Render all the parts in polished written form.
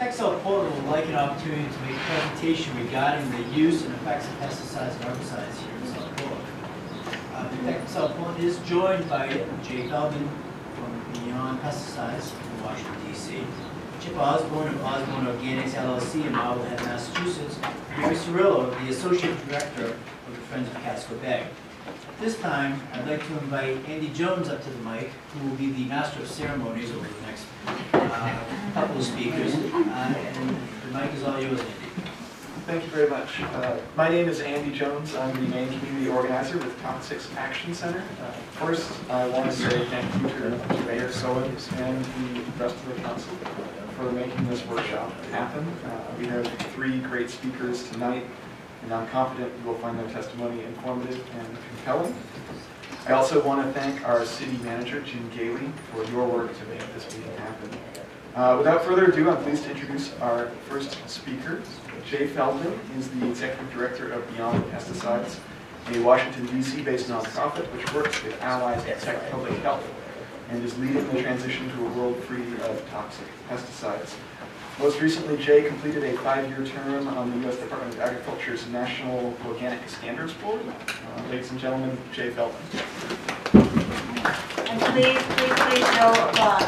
Tech South Portland would like an opportunity to make a presentation regarding the use and effects of pesticides and herbicides here in South Portland. Tech South Portland is joined by Jay Feldman from Beyond Pesticides in Washington, D.C., Chip Osborne of Osborne Organics, LLC in Marblehead, Massachusetts, and Gary Cirillo, the Associate Director of the Friends of Casco Bay. At this time, I'd like to invite Andy Jones up to the mic, who will be the Master of Ceremonies over the next couple of speakers. And the mic is all yours, Andy. Thank you very much. My name is Andy Jones. I'm the Maine Community Organizer with Toxics Action Center. First, I want to say thank you to Mayor Sowens and the rest of the council for making this workshop happen. We have 3 great speakers tonight, and I'm confident you will find their testimony informative and compelling. I also want to thank our city manager, Jim Gailey, for your work to make this meeting happen. Without further ado, I'm pleased to introduce our first speaker. Jay Feldman is the Executive Director of Beyond Pesticides, a Washington, D.C. based nonprofit which works with allies to protect public health and is leading the transition to a world free of toxic pesticides. Most recently, Jay completed a 5-year term on the U.S. Department of Agriculture's National Organic Standards Board. Ladies and gentlemen, Jay Feldman. And please, no applause.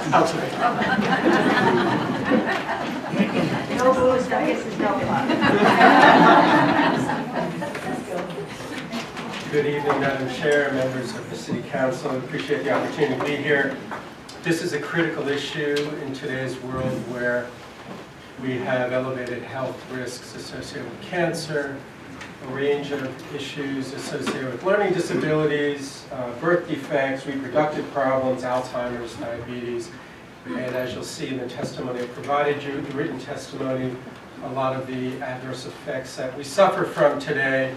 No booze, I guess there's no applause. Good evening, Madam Chair, members of the City Council. I appreciate the opportunity to be here. This is a critical issue in today's world where we have elevated health risks associated with cancer, a range of issues associated with learning disabilities, birth defects, reproductive problems, Alzheimer's, diabetes, and as you'll see in the testimony I provided you, the written testimony, a lot of the adverse effects that we suffer from today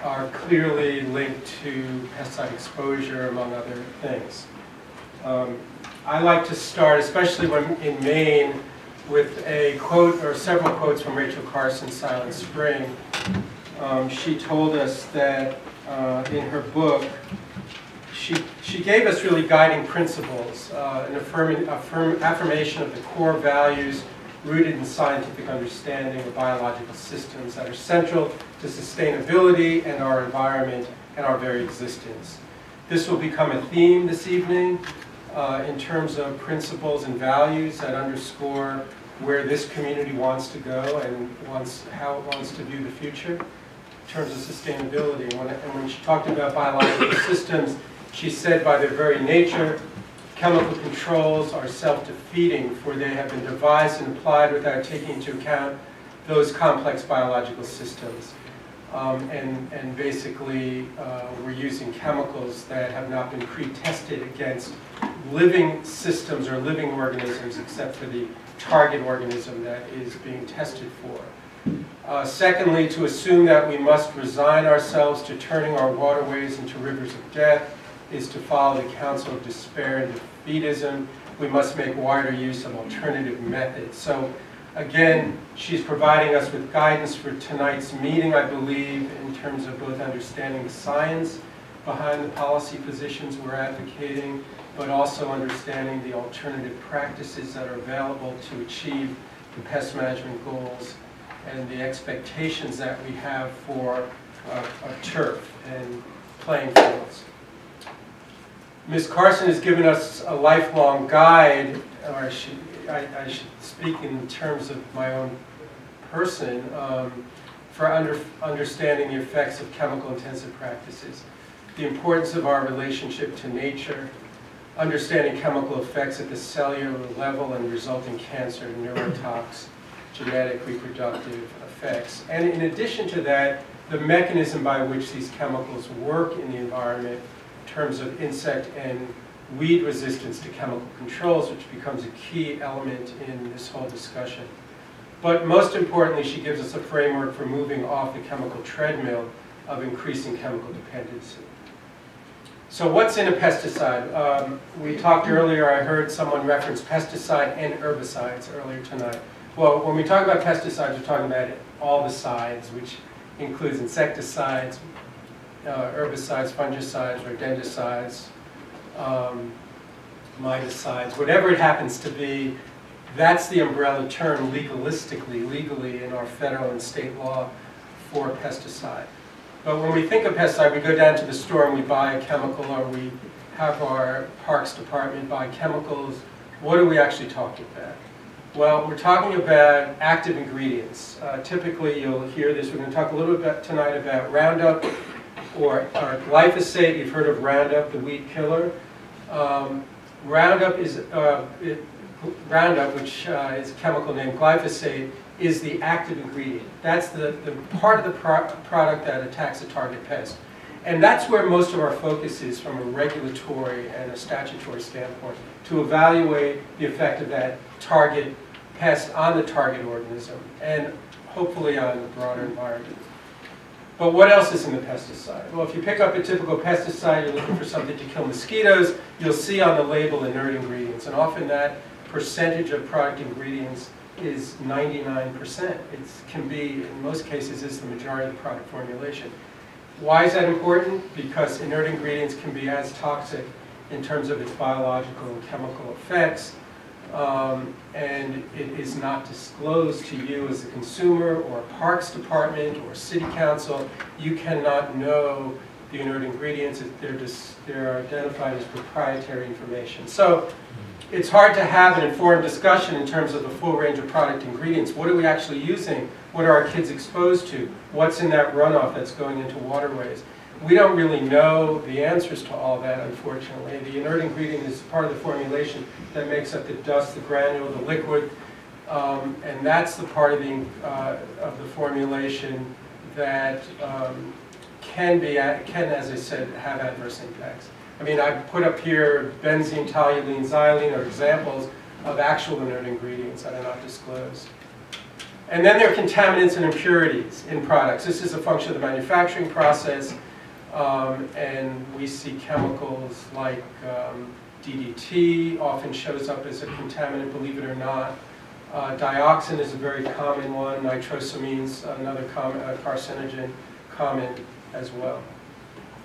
are clearly linked to pesticide exposure, among other things. I like to start, especially when in Maine, with a quote or several quotes from Rachel Carson's Silent Spring. She told us that in her book, she gave us really guiding principles, an affirmation of the core values rooted in scientific understanding of biological systems that are central to sustainability and our environment and our very existence. This will become a theme this evening in terms of principles and values that underscore where this community wants to go and how it wants to view the future in terms of sustainability. And when she talked about biological systems, she said by their very nature, chemical controls are self-defeating, for they have been devised and applied without taking into account those complex biological systems. And basically, we're using chemicals that have not been pre-tested against living systems or living organisms except for the target organism that is being tested for. Secondly, to assume that we must resign ourselves to turning our waterways into rivers of death is to follow the counsel of despair and defeatism. We must make wider use of alternative methods. So again, she's providing us with guidance for tonight's meeting, I believe, in terms of both understanding the science behind the policy positions we're advocating, but also understanding the alternative practices that are available to achieve the pest management goals and the expectations that we have for a turf and playing fields. Ms. Carson has given us a lifelong guide, or I should speak in terms of my own person, for understanding the effects of chemical-intensive practices, the importance of our relationship to nature, understanding chemical effects at the cellular level and resulting cancer, neurotox, genetic, reproductive effects. And in addition to that, the mechanism by which these chemicals work in the environment in terms of insect and weed resistance to chemical controls, which becomes a key element in this whole discussion. But most importantly, she gives us a framework for moving off the chemical treadmill of increasing chemical dependency. So what's in a pesticide? We talked earlier, I heard someone reference pesticide and herbicides earlier tonight. Well, when we talk about pesticides, we're talking about all the sides, which includes insecticides, herbicides, fungicides, rodenticides, miticides, whatever it happens to be. That's the umbrella term legally in our federal and state law for pesticide. But when we think of pesticide, we go down to the store and we buy a chemical, or we have our parks department buy chemicals. What are we actually talking about? Well, we're talking about active ingredients. Typically, you'll hear this. We're going to talk a little bit tonight about Roundup or glyphosate. You've heard of Roundup, the weed killer. Roundup, which is a chemical named glyphosate, is the active ingredient. That's the part of the product that attacks a target pest. And that's where most of our focus is from a regulatory and a statutory standpoint, to evaluate the effect of that target pest on the target organism and hopefully on the broader environment. But what else is in the pesticide? Well, if you pick up a typical pesticide, you're looking for something to kill mosquitoes, you'll see on the label inert ingredients. And often that percentage of product ingredients is 99%. It can be, in most cases, is the majority of the product formulation. Why is that important? Because inert ingredients can be as toxic in terms of its biological and chemical effects, and it is not disclosed to you as a consumer or a parks department or city council. You cannot know the inert ingredients. They're identified as proprietary information. So it's hard to have an informed discussion in terms of the full range of product ingredients. What are we actually using? What are our kids exposed to? What's in that runoff that's going into waterways? We don't really know the answers to all that, unfortunately. The inert ingredient is part of the formulation that makes up the dust, the granule, the liquid, and that's the part of the formulation that can, as I said, have adverse impacts. I mean, I put up here benzene, toluene, xylene are examples of actual inert ingredients that are not disclosed. And then there are contaminants and impurities in products. This is a function of the manufacturing process, and we see chemicals like DDT often shows up as a contaminant, believe it or not. Dioxin is a very common one. Nitrosamines, another carcinogen, common as well.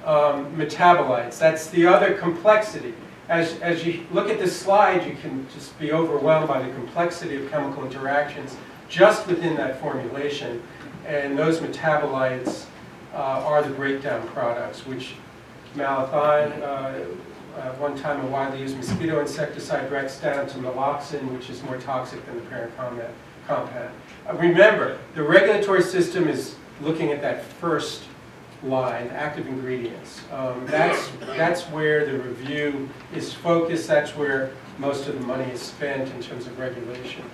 Metabolites, that's the other complexity. As you look at this slide, you can just be overwhelmed by the complexity of chemical interactions just within that formulation. And those metabolites are the breakdown products, which malathion, at one time a widely used mosquito insecticide, breaks down to naloxone, which is more toxic than the parent compound. Remember, the regulatory system is looking at that first line, active ingredients. That's where the review is focused. That's where most of the money is spent in terms of regulation.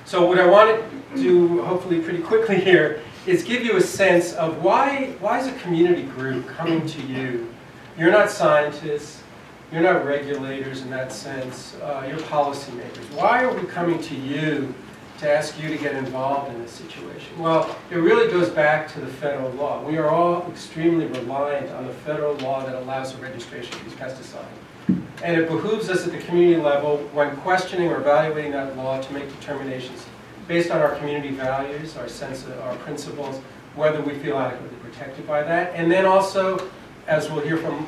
So what I want to do, hopefully pretty quickly here, is give you a sense of why is a community group coming to you? You're not scientists, you're not regulators in that sense, you're policymakers. Why are we coming to you to ask you to get involved in this situation? Well, it really goes back to the federal law. We are all extremely reliant on the federal law that allows the registration of these pesticides. And it behooves us at the community level, when questioning or evaluating that law, to make determinations based on our community values, our sense of our principles, whether we feel adequately protected by that. And then also, as we'll hear from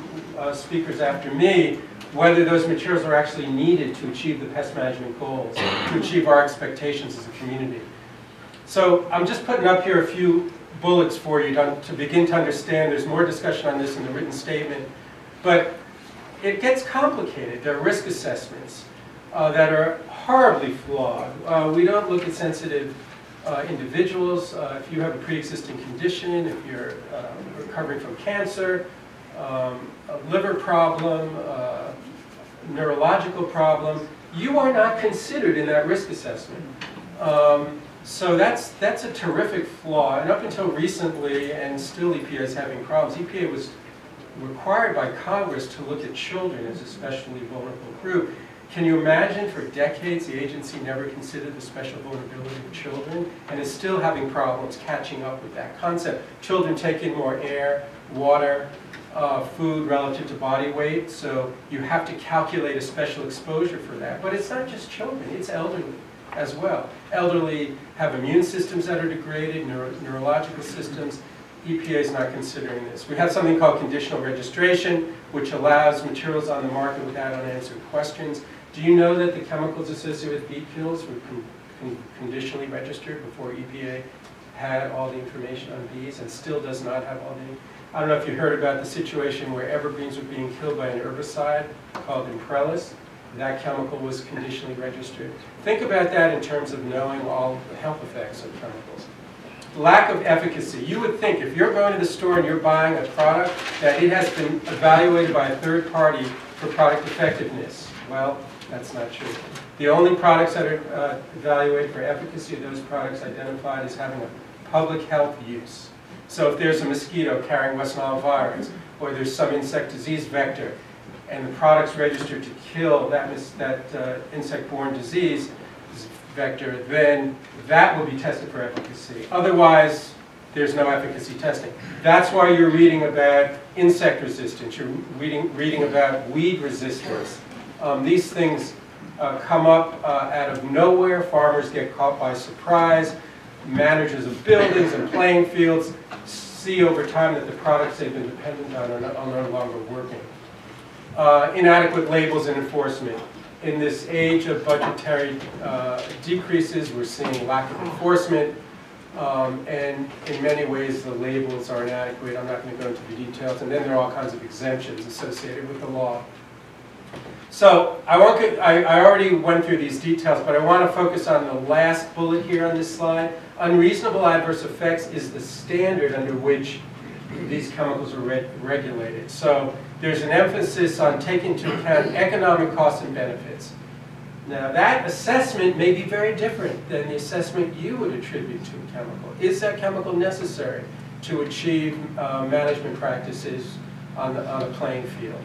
speakers after me, whether those materials are actually needed to achieve the pest management goals, to achieve our expectations as a community. So I'm just putting up here a few bullets for you to begin to understand. There's more discussion on this in the written statement, but it gets complicated. There are risk assessments that are horribly flawed. We don't look at sensitive individuals. If you have a pre-existing condition, if you're recovering from cancer, a liver problem, neurological problem, you are not considered in that risk assessment. So that's a terrific flaw. And up until recently, and still EPA is having problems, EPA was required by Congress to look at children as a especially vulnerable group. Can you imagine, for decades the agency never considered the special vulnerability of children and is still having problems catching up with that concept? Children take in more air, water, food relative to body weight, so you have to calculate a special exposure for that. But it's not just children, it's elderly as well. Elderly have immune systems that are degraded, neurological systems. EPA is not considering this. We have something called conditional registration, which allows materials on the market without unanswered questions. Do you know that the chemicals associated with beet kills were conditionally registered before EPA had all the information on bees and still does not have all the... I don't know if you heard about the situation where evergreens were being killed by an herbicide called Imprellis. That chemical was conditionally registered. Think about that in terms of knowing all the health effects of chemicals. Lack of efficacy. You would think if you're going to the store and you're buying a product that it has been evaluated by a third party for product effectiveness. Well, that's not true. The only products that are evaluated for efficacy of those products identified as having a public health use. So if there's a mosquito carrying West Nile virus, or there's some insect disease vector, and the product's registered to kill that insect-borne disease vector, then that will be tested for efficacy. Otherwise, there's no efficacy testing. That's why you're reading about insect resistance. You're reading about weed resistance. These things come up out of nowhere. Farmers get caught by surprise. Managers of buildings and playing fields see over time that the products they've been dependent on are no longer working. Inadequate labels and enforcement. In this age of budgetary decreases, we're seeing lack of enforcement, and in many ways the labels are inadequate. I'm not going to go into the details, and then there are all kinds of exemptions associated with the law. So I already went through these details, but I want to focus on the last bullet here on this slide. Unreasonable adverse effects is the standard under which these chemicals are regulated. So there's an emphasis on taking into account economic costs and benefits. Now that assessment may be very different than the assessment you would attribute to a chemical. Is that chemical necessary to achieve management practices on a playing field?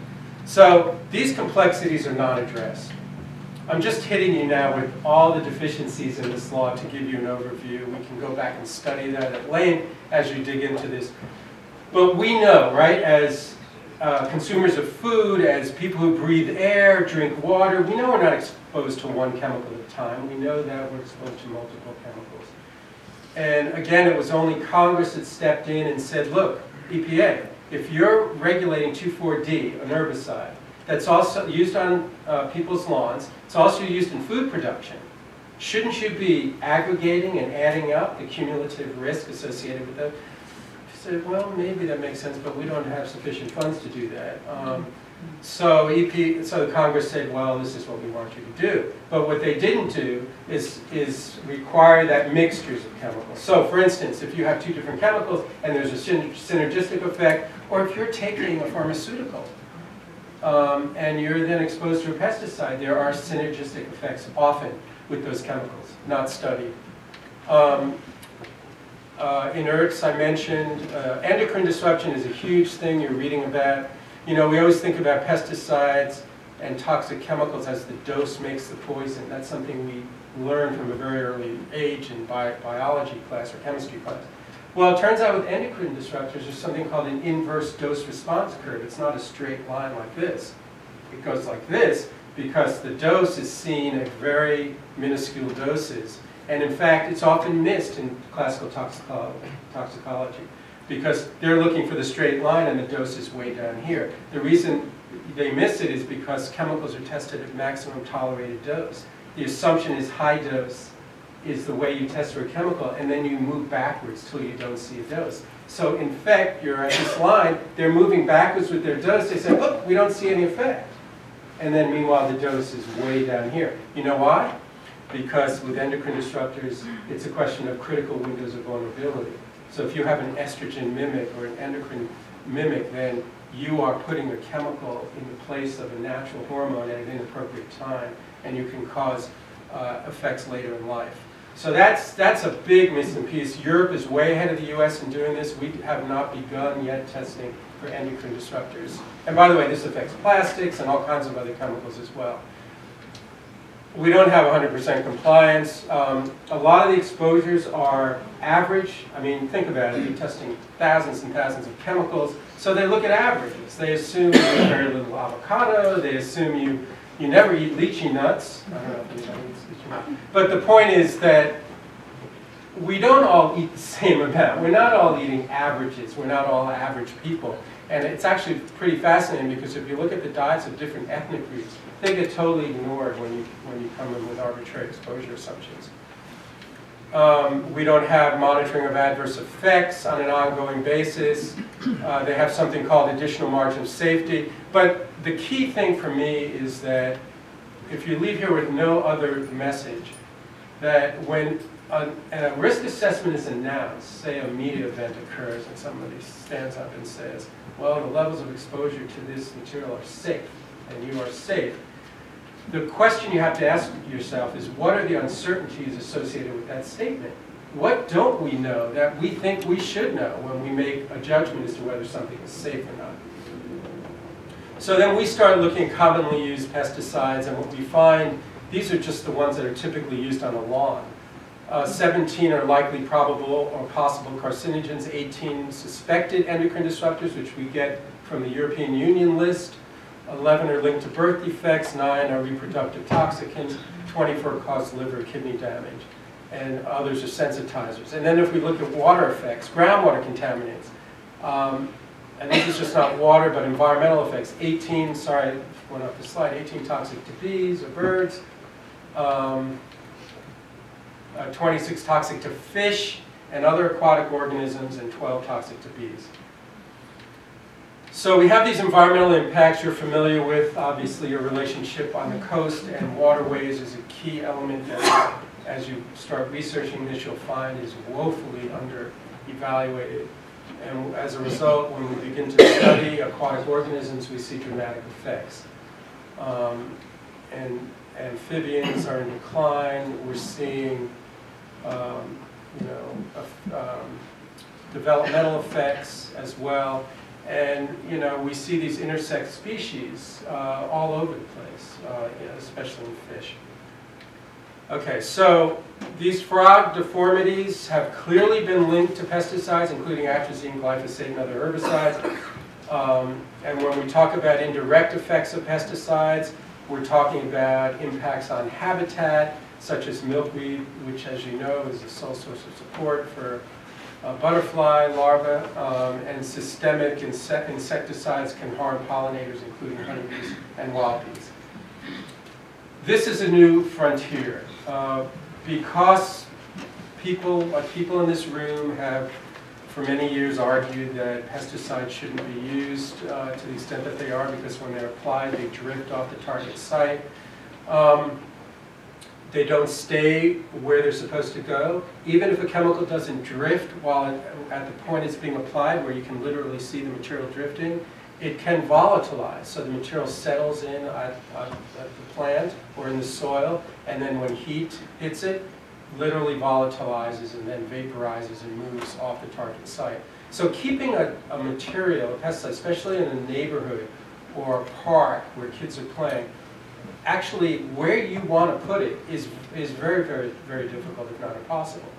So these complexities are not addressed. I'm just hitting you now with all the deficiencies in this law to give you an overview. We can go back and study that at length as you dig into this. But we know, right, as consumers of food, as people who breathe air, drink water, we know we're not exposed to one chemical at a time. We know that we're exposed to multiple chemicals. And again, it was only Congress that stepped in and said, look, EPA, if you're regulating 2,4-D, an herbicide, that's also used on people's lawns, it's also used in food production, shouldn't you be aggregating and adding up the cumulative risk associated with that? She said, well, maybe that makes sense, but we don't have sufficient funds to do that. So the Congress said, well, this is what we want you to do. But what they didn't do is require that mixtures of chemicals. So for instance, if you have two different chemicals and there's a synergistic effect, or if you're taking a pharmaceutical and you're then exposed to a pesticide, there are synergistic effects often with those chemicals, not studied. Inerts, I mentioned. Endocrine disruption is a huge thing you're reading about. You know, we always think about pesticides and toxic chemicals as the dose makes the poison. That's something we learn from a very early age in biology class or chemistry class. Well, it turns out with endocrine disruptors, there's something called an inverse dose-response curve. It's not a straight line like this. It goes like this because the dose is seen at very minuscule doses. And in fact, it's often missed in classical toxicology because they're looking for the straight line and the dose is way down here. The reason they miss it is because chemicals are tested at maximum tolerated dose. The assumption is high dose is the way you test for a chemical, and then you move backwards till you don't see a dose. So in fact, you're at this line, they're moving backwards with their dose. They say, look, we don't see any effect. And then meanwhile, the dose is way down here. You know why? Because with endocrine disruptors, it's a question of critical windows of vulnerability. So if you have an estrogen mimic or an endocrine mimic, then you are putting a chemical in the place of a natural hormone at an inappropriate time, and you can cause effects later in life. So that's a big missing piece. Europe is way ahead of the US in doing this. We have not begun yet testing for endocrine disruptors. And by the way, this affects plastics and all kinds of other chemicals as well. We don't have 100% compliance. A lot of the exposures are average. I mean, think about it. You're testing thousands and thousands of chemicals. So they look at averages. They assume you eat very little avocado. They assume you never eat lychee nuts. I don't know if anybody eats lychee nuts. But the point is that we don't all eat the same amount. We're not all eating averages. We're not all average people. And it's actually pretty fascinating because if you look at the diets of different ethnic groups, they get totally ignored when you come in with arbitrary exposure assumptions. We don't have monitoring of adverse effects on an ongoing basis. They have something called additional margin of safety. But the key thing for me is that if you leave here with no other message, that when a risk assessment is announced, say a media event occurs and somebody stands up and says, well, the levels of exposure to this material are safe, and you are safe. The question you have to ask yourself is, what are the uncertainties associated with that statement? What don't we know that we think we should know when we make a judgment as to whether something is safe or not? So then we start looking at commonly used pesticides, and what we find, these are just the ones that are typically used on the lawn. 17 are likely probable or possible carcinogens, 18 suspected endocrine disruptors, which we get from the European Union list, 11 are linked to birth defects, 9 are reproductive toxicants, 24 cause liver kidney damage, and others are sensitizers. And then if we look at water effects, groundwater contaminants, and this is just not water, but environmental effects, 18, sorry, went off the slide, 18 toxic to bees or birds, 26 toxic to fish and other aquatic organisms, and 12 toxic to bees. So we have these environmental impacts you're familiar with. Obviously, your relationship on the coast and waterways is a key element that, as you start researching this, you'll find is woefully under-evaluated. And as a result, when we begin to study aquatic organisms, we see dramatic effects. And amphibians are in decline. We're seeing developmental effects as well. And we see these intersect species all over the place, especially in fish. Okay, so these frog deformities have clearly been linked to pesticides, including atrazine, glyphosate, and other herbicides. And when we talk about indirect effects of pesticides, we're talking about impacts on habitat, such as milkweed, which, as you know, is the sole source of support for butterfly larvae, and systemic insecticides can harm pollinators, including honeybees and wild bees. This is a new frontier. Because people in this room have for many years argued that pesticides shouldn't be used to the extent that they are, because when they're applied they drift off the target site. They don't stay where they're supposed to go. Even if a chemical doesn't drift while at the point it's being applied, where you can literally see the material drifting, it can volatilize. So the material settles in at the plant or in the soil, and then when heat hits it, literally volatilizes and then vaporizes and moves off the target site. So keeping a material, a pesticide, especially in a neighborhood or a park where kids are playing, actually where you want to put it is very, very, very difficult, if not impossible.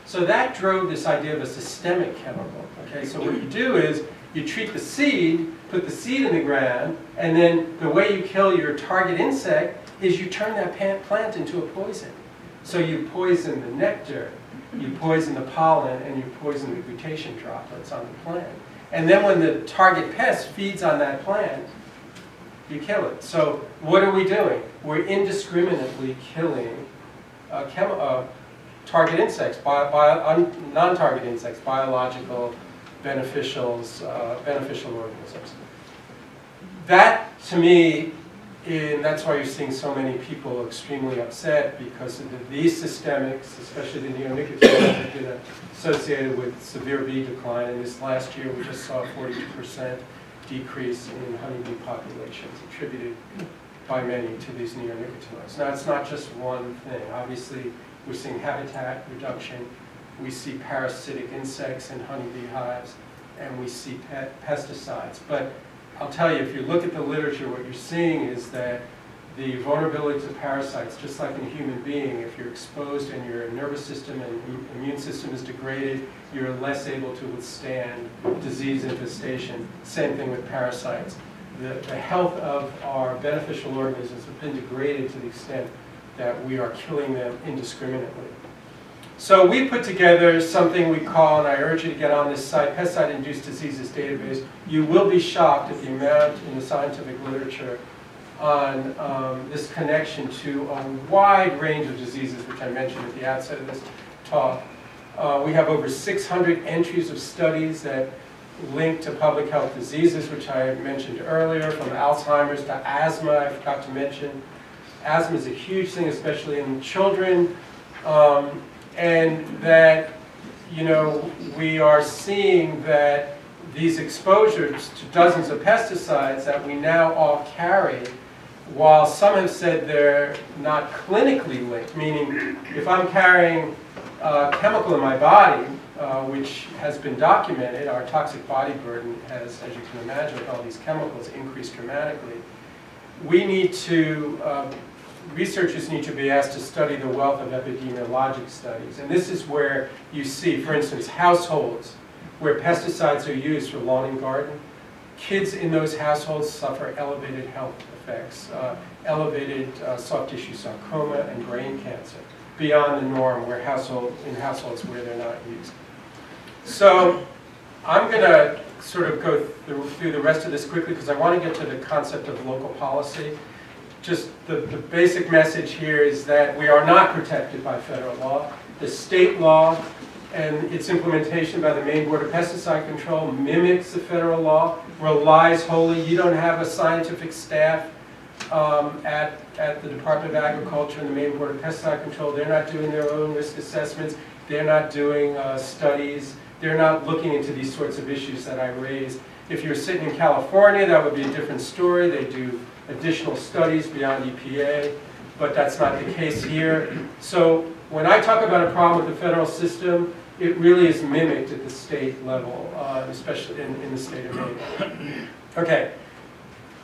So that drove this idea of a systemic chemical. Okay, so what you do is you treat the seed, put the seed in the ground, and then the way you kill your target insect is you turn that plant into a poison. So you poison the nectar, you poison the pollen, and you poison the glutation droplets on the plant. And then when the target pest feeds on that plant, you kill it. So what are we doing? We're indiscriminately killing target insects, non-target insects, biological, beneficial organisms. That, to me, and that's why you're seeing so many people extremely upset, because of these systemics, especially the neonicotinoids, have been associated with severe bee decline. And this last year, we just saw a 42% decrease in honeybee populations attributed by many to these neonicotinoids. Now, it's not just one thing. Obviously, we're seeing habitat reduction. We see parasitic insects in honeybee hives, and we see pesticides. But I'll tell you, if you look at the literature, what you're seeing is that the vulnerability to parasites, just like in a human being, if you're exposed and your nervous system and immune system is degraded, you're less able to withstand disease infestation. Same thing with parasites. The health of our beneficial organisms have been degraded to the extent that we are killing them indiscriminately. So we put together something we call, and I urge you to get on this site, Pesticide-Induced Diseases Database. You will be shocked at the amount in the scientific literature on this connection to a wide range of diseases, which I mentioned at the outset of this talk. We have over 600 entries of studies that link to public health diseases, which I mentioned earlier, from Alzheimer's to asthma. I forgot to mention. Asthma is a huge thing, especially in children, and that, you know, we are seeing that these exposures to dozens of pesticides that we now all carry, while some have said they're not clinically linked, meaning if I'm carrying a chemical in my body, which has been documented, our toxic body burden has, as you can imagine, with all these chemicals, increased dramatically. We need to, researchers need to be asked to study the wealth of epidemiologic studies. And this is where you see, for instance, households where pesticides are used for lawn and garden. Kids in those households suffer elevated health effects, elevated soft tissue sarcoma and brain cancer, beyond the norm in households where they're not used. So I'm going to sort of go through the rest of this quickly because I want to get to the concept of local policy. Just the basic message here is that we are not protected by federal law. The state law and its implementation by the Maine Board of Pesticide Control mimics the federal law, relies wholly. You don't have a scientific staff at the Department of Agriculture and the Maine Board of Pesticide Control. They're not doing their own risk assessments. They're not doing studies. They're not looking into these sorts of issues that I raised. If you're sitting in California, that would be a different story. They do additional studies beyond EPA, but that's not the case here. So when I talk about a problem with the federal system, it really is mimicked at the state level, especially in the state of Maine. Okay,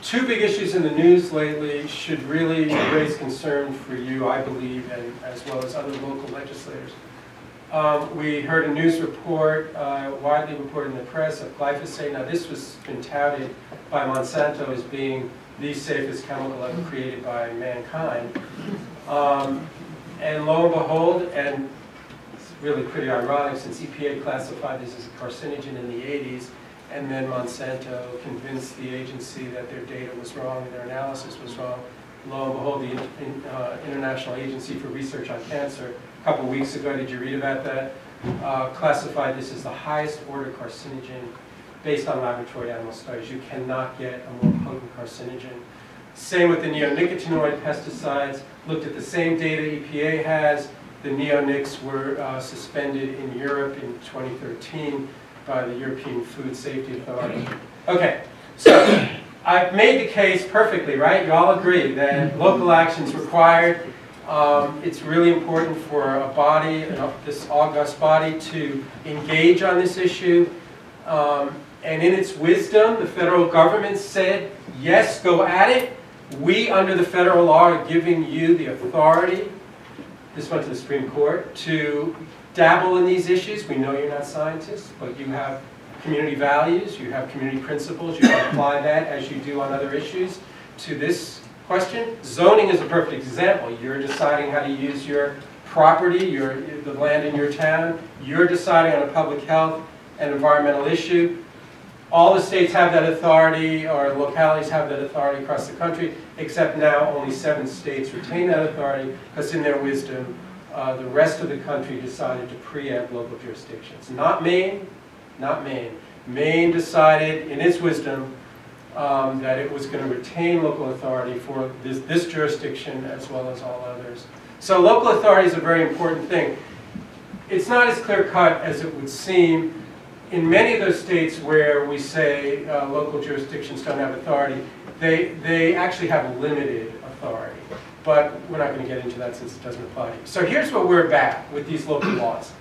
two big issues in the news lately should really raise concern for you, I believe, and as well as other local legislators. We heard a news report, widely reported in the press, of glyphosate. Now this was been touted by Monsanto as being the safest chemical ever created by mankind. And lo and behold, and it's really pretty ironic since EPA classified this as a carcinogen in the 80s, and then Monsanto convinced the agency that their data was wrong and their analysis was wrong. Lo and behold, the International Agency for Research on Cancer, a couple of weeks ago, did you read about that? Classified this as the highest order carcinogen based on laboratory animal studies. You cannot get a more potent carcinogen. Same with the neonicotinoid pesticides. Looked at the same data EPA has. The neonics were suspended in Europe in 2013 by the European Food Safety Authority. Okay, so I've made the case perfectly, right? You all agree that local action is required. It's really important for a body, this august body, to engage on this issue. And in its wisdom, the federal government said, yes, go at it. We, under the federal law, are giving you the authority, this went to the Supreme Court, to dabble in these issues. We know you're not scientists, but you have community values, you have community principles, you can apply that as you do on other issues to this question. Zoning is a perfect example. You're deciding how to use your property, the land in your town. You're deciding on a public health and environmental issue. All the states have that authority, or localities have that authority across the country, except now only 7 states retain that authority, because in their wisdom, the rest of the country decided to preempt local jurisdictions. Not Maine, not Maine. Maine decided, in its wisdom, that it was going to retain local authority for this jurisdiction as well as all others. So local authority is a very important thing. It's not as clear-cut as it would seem. In many of those states where we say local jurisdictions don't have authority, they actually have limited authority. But we're not going to get into that since it doesn't apply to you. So here's what we're about with these local laws.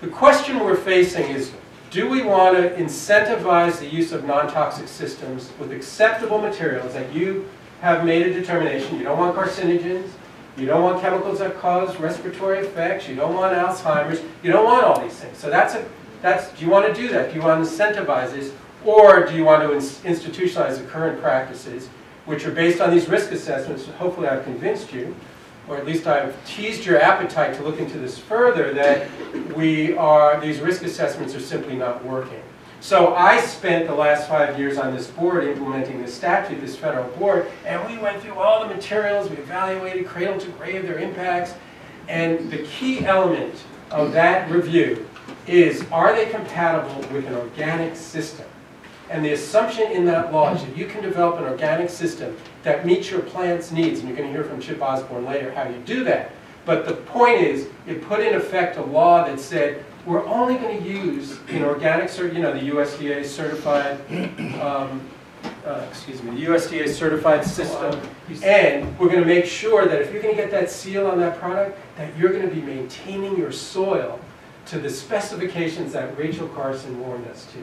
The question we're facing is, do we want to incentivize the use of non-toxic systems with acceptable materials that you have made a determination? You don't want carcinogens, you don't want chemicals that cause respiratory effects, you don't want Alzheimer's, you don't want all these things. So do you want to do that? Do you want to incentivize this? Or do you want to institutionalize the current practices, which are based on these risk assessments? Hopefully I've convinced you. or at least I've teased your appetite to look into this further, that these risk assessments are simply not working. So I spent the last 5 years on this board implementing this statute, this federal board, and we went through all the materials, we evaluated cradle to grave their impacts, and the key element of that review is, are they compatible with an organic system? And the assumption in that law is that you can develop an organic system that meets your plant's needs, and you're going to hear from Chip Osborne later how you do that. But the point is, it put in effect a law that said, we're only going to use an organic, the USDA certified, the USDA certified system, and we're going to make sure that if you're going to get that seal on that product, that you're going to be maintaining your soil to the specifications that Rachel Carson warned us to,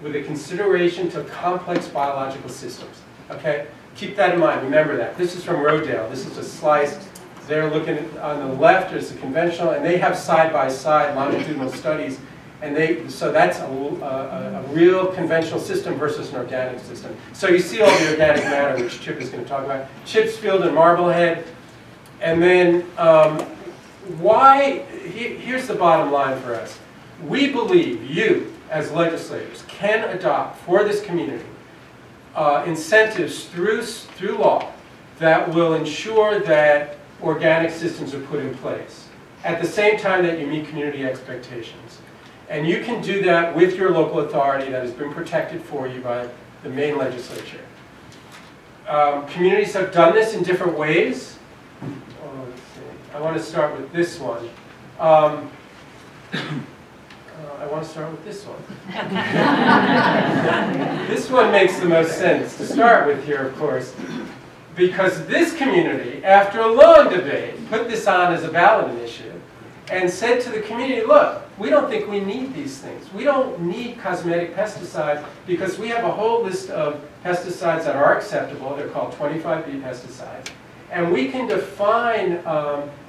with a consideration to complex biological systems. Okay? Keep that in mind. Remember that. This is from Rodale. This is a slice. They're looking on the left is a conventional, and they have side-by-side longitudinal studies, and so that's a real conventional system versus an organic system. So you see all the organic matter, which Chip is going to talk about. Chips, Field, and Marblehead. And then here's the bottom line for us. We believe you, as legislators, can adopt for this community incentives through law that will ensure that organic systems are put in place at the same time that you meet community expectations. And you can do that with your local authority that has been protected for you by the Maine legislature. Communities have done this in different ways. Let's see. I want to start with this one. This one makes the most sense to start with here, of course, because this community, after a long debate, put this on as a ballot initiative and said to the community, look, we don't think we need these things. We don't need cosmetic pesticides because we have a whole list of pesticides that are acceptable. They're called 25B pesticides. And we can define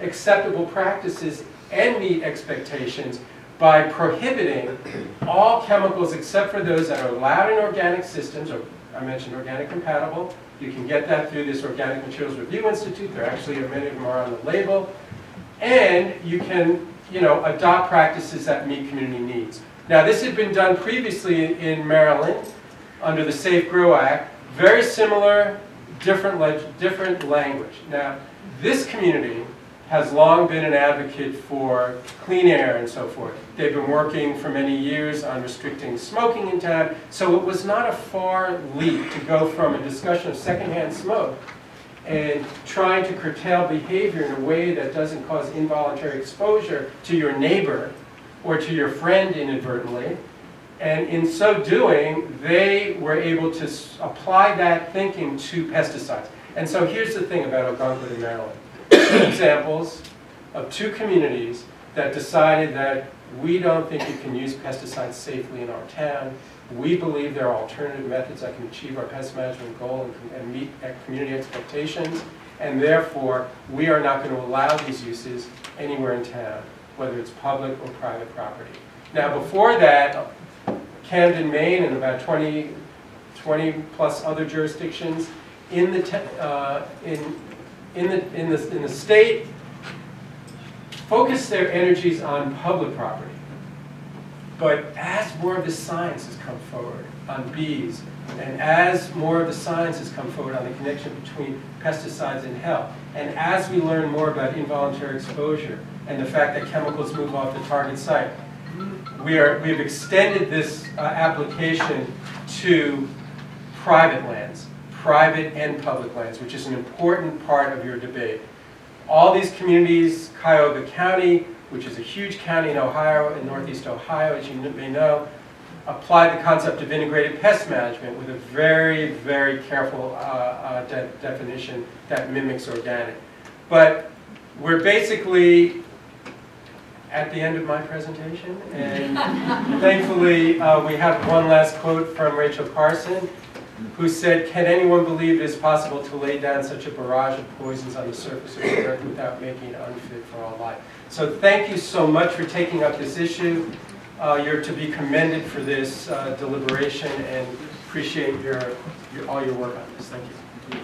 acceptable practices and meet expectations by prohibiting all chemicals except for those that are allowed in organic systems, or I mentioned organic compatible. You can get that through this Organic Materials Review Institute. There actually are many of them are on the label. And you can, adopt practices that meet community needs. Now, this had been done previously in Maryland under the Safe Grow Act. Very similar, different language. Now, this community has long been an advocate for clean air and so forth. They've been working for many years on restricting smoking in town, so it was not a far leap to go from a discussion of secondhand smoke and trying to curtail behavior in a way that doesn't cause involuntary exposure to your neighbor or to your friend inadvertently. And in so doing, they were able to apply that thinking to pesticides. And so here's the thing about Algonquin and Maryland. Two examples of two communities that decided that we don't think we can use pesticides safely in our town. We believe there are alternative methods that can achieve our pest management goal and meet community expectations, and therefore we are not going to allow these uses anywhere in town, whether it's public or private property. Now, before that, Camden, Maine, and about 20 plus other jurisdictions in the state focus their energies on public property. But as more of the science has come forward on bees, and as more of the science has come forward on the connection between pesticides and health, and as we learn more about involuntary exposure and the fact that chemicals move off the target site, we've extended this application to private lands, private and public lands, which is an important part of your debate. All these communities, Cuyahoga County, which is a huge county in Ohio, in northeast Ohio, as you may know, apply the concept of integrated pest management with a very, very careful definition that mimics organic. But we're basically at the end of my presentation, and thankfully we have one last quote from Rachel Carson, who said, "Can anyone believe it is possible to lay down such a barrage of poisons on the surface of the earth without making it unfit for all life?" So thank you so much for taking up this issue. You're to be commended for this deliberation, and appreciate all your work on this. Thank you.